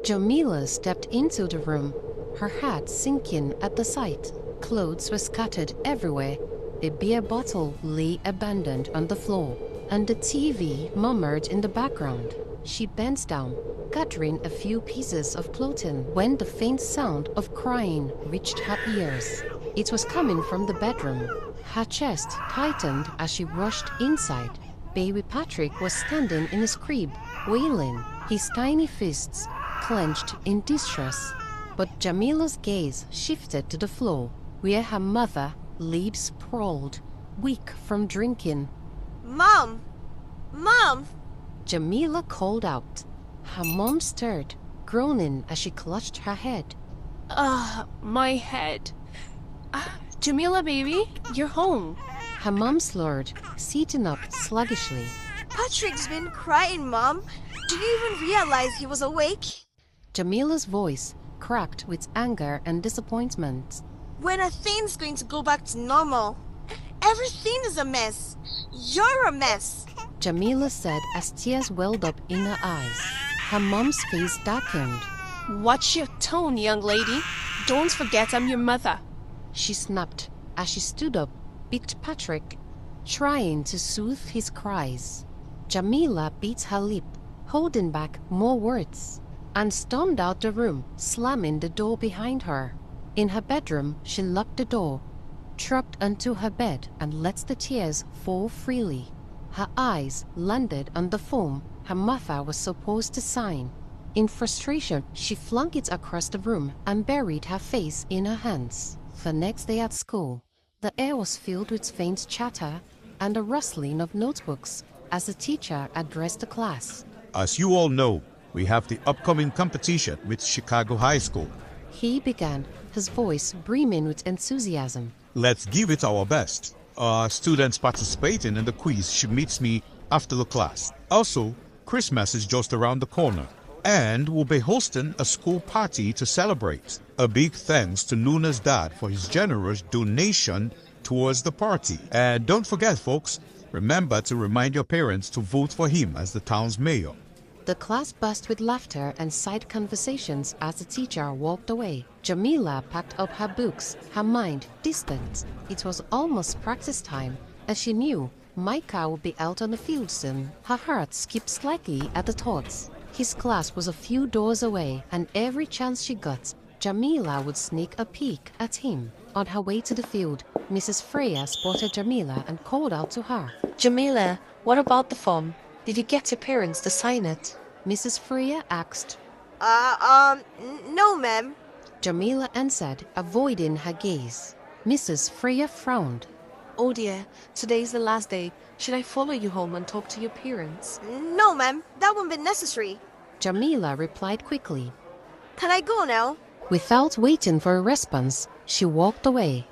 Jamila stepped into the room, her heart sinking at the sight. Clothes were scattered everywhere. A beer bottle lay abandoned on the floor, and the TV murmured in the background. She bent down, gathering a few pieces of clothing when the faint sound of crying reached her ears. It was coming from the bedroom. Her chest tightened as she rushed inside. Baby Patrick was standing in his crib, wailing, his tiny fists clenched in distress. But Jamila's gaze shifted to the floor, where her mother lay sprawled, weak from drinking. Mom! Mom! Jamila called out. Her mom stirred, groaning as she clutched her head. My head. Jamila, baby, you're home. Her mom slurred, sitting up sluggishly. Patrick's been crying, Mom. Do you even realize he was awake? Jamila's voice cracked with anger and disappointment. When are things going to go back to normal? Everything is a mess. You're a mess. Jamila said as tears welled up in her eyes. Her mom's face darkened. Watch your tone, young lady. Don't forget I'm your mother. She snapped as she stood up, beat Patrick, trying to soothe his cries. Jamila bit her lip, holding back more words, and stormed out the room, slamming the door behind her. In her bedroom, she locked the door, dropped onto her bed, and let the tears fall freely. Her eyes landed on the form her mother was supposed to sign. In frustration, she flung it across the room and buried her face in her hands. The next day at school, the air was filled with faint chatter and the rustling of notebooks as the teacher addressed the class. As you all know, we have the upcoming competition with Chicago High School. He began, his voice brimming with enthusiasm. Let's give it our best. Students participating in the quiz should meet me after the class. Also, Christmas is just around the corner, and we'll be hosting a school party to celebrate. A big thanks to Luna's dad for his generous donation towards the party. And don't forget, folks, remember to remind your parents to vote for him as the town's mayor. The class burst with laughter and side conversations as the teacher walked away. Jamila packed up her books, her mind distant. It was almost practice time, as she knew Micah would be out on the field soon. Her heart skipped slightly at the thoughts. His class was a few doors away, and every chance she got, Jamila would sneak a peek at him. On her way to the field, Mrs. Freya spotted Jamila and called out to her. Jamila, what about the form? Did you get your parents to sign it? Mrs. Freya asked. No, ma'am. Jamila answered, avoiding her gaze. Mrs. Freya frowned. Oh dear, today's the last day. Should I follow you home and talk to your parents? No, ma'am. That won't be necessary. Jamila replied quickly. Can I go now? Without waiting for a response, she walked away.